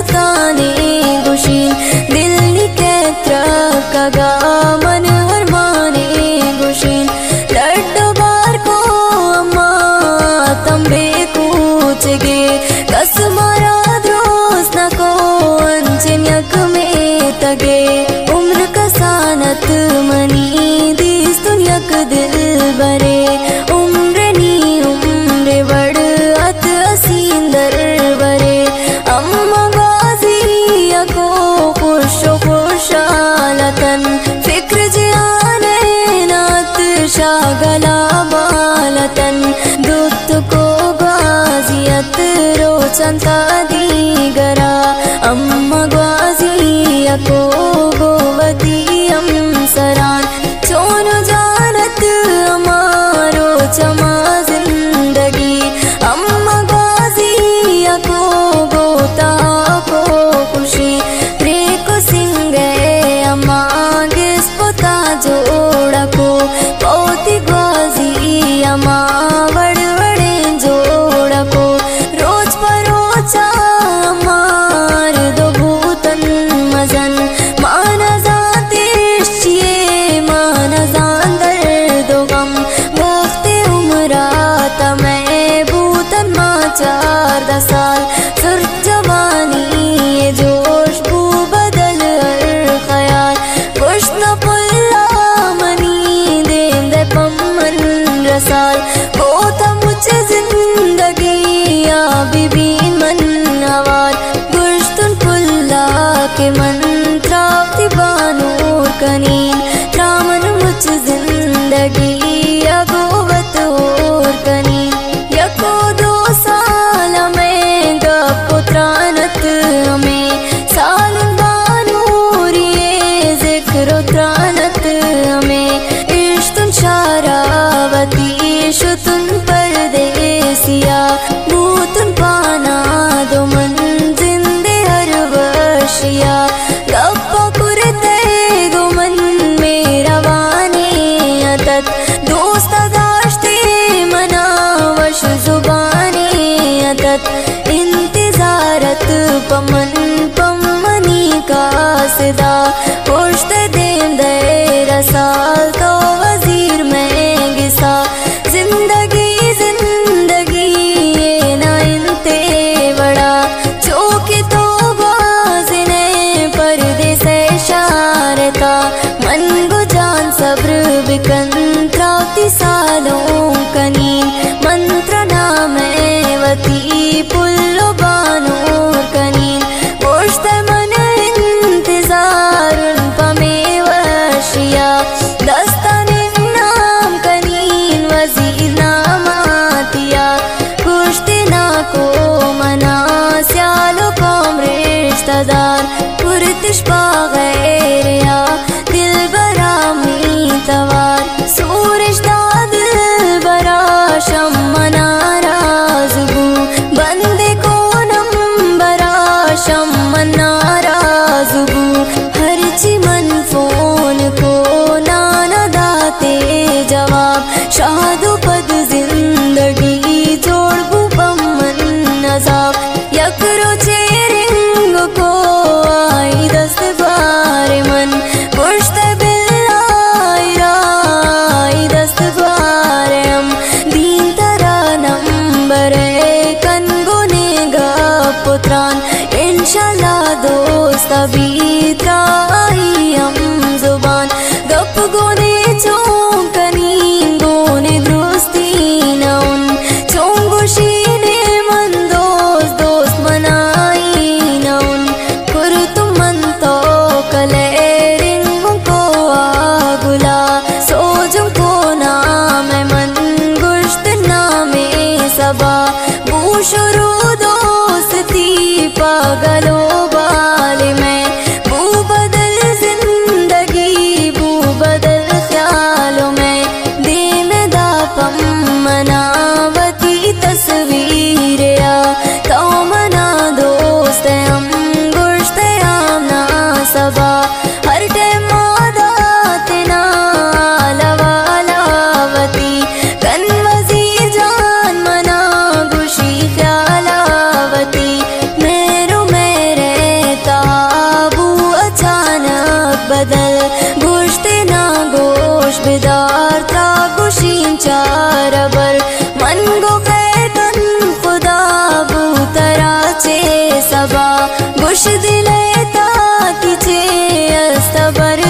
सुताने गुशीन दिल्ली कैत्र कगा मन हर माने गुशीन लड्डू बार को अम्मा तंबे कूचगे कसमारा द्रोस न को अंचिन यक में तगे उम्र कसानत मनी दिस दुनियक दिल बरे उम्र नी उम्र बड़ अत असींदर बरे अम्मा गाजी यको खुशो खुशालतन फिक्र जियाने नात शागला बालतन दुत को गाजियत रोचंता दीगरा अम्मा गाजी यको गोवती सरान चोनो जानत अमारो चमा जिंदगी अम्मा गाजी यको गोता को खुशी प्रे को सिंगे अम्मा गिस पोता जोड़ा को पौती गाजी अम्मा बड़ बड़े जोड़ा को रोज परोचा अम्मार दो भूतन मजन माना चार साल फिर जवानी ये जोश बू बदल हर ख्याल कुछ न पुल्ला मनी दें दे पम्मन रसाल वो था मुझे जिंदगी या बीबी मन नवाल गुश्तुन पुल्ला के मंत्रावती बानूर कनीन रामन मुझे जिंदगी या गोवत और कनीन यको दो साल में गपुत्रानत में साल बानूरिये जिक्र त्रानत में इश्तुन शारावती शुतुन परदेसिया भूतुन पाना दो मन जिंदे हर वर्षिया गप्पा कुरते दो मन मेरा वाने अतत दोस्त दाश्ते मना वश जुबाने अतत इंतजारत पमन पमनी का सिदा पुश्त दें दे रसाल तो वजीर में गिसा जिंदगी जिंदगी ये ना इंते बड़ा चौकी तो बाजिने पर्दे से शारता मन गुजान सब्र बिकंत्रावती सालों कनीन मंत्र नाम वती पुल्लो बानूर कनीन गोश्त मन इंतजार पमे वशिया दस्ताने नाम कनीन वजीर नामातिया कुश्ती ना को मना स्यालो कौम रिश्तेदार पुरतिश पागैरिया दिल बरा मी तवार सूरज दा दिल बरा शम्मना राजगू बंदे को नंबरा शम्मना राजगू हर चिमन फोन को नाना दाते जवाब शादो पद जिंदगी जोड़ बुपमन नजाब यकरो चेरिंग को आई दस्त बारे मन पुश्त बिल्लाई राई दस्त बारे हम दीन तरा नंबर कन गुने गा पुत्रान इंशाल्लाह दोस्त अभी त्राई हम जुबान गप गोने चौंकनी गोने दुरुस्ती न उन चौंगुशीने मन दोस्त दोस्त मनाई न उन कुर तुम मन तो कले रिंग को आगुला सोजों को नाम मन गुश्त नामे सबा बूशुरू दोस्ती पागलो बाले में चारबर मन गो कैतन खुदा बूतराचे सबा गुश दिले ताकी चे अस्तबर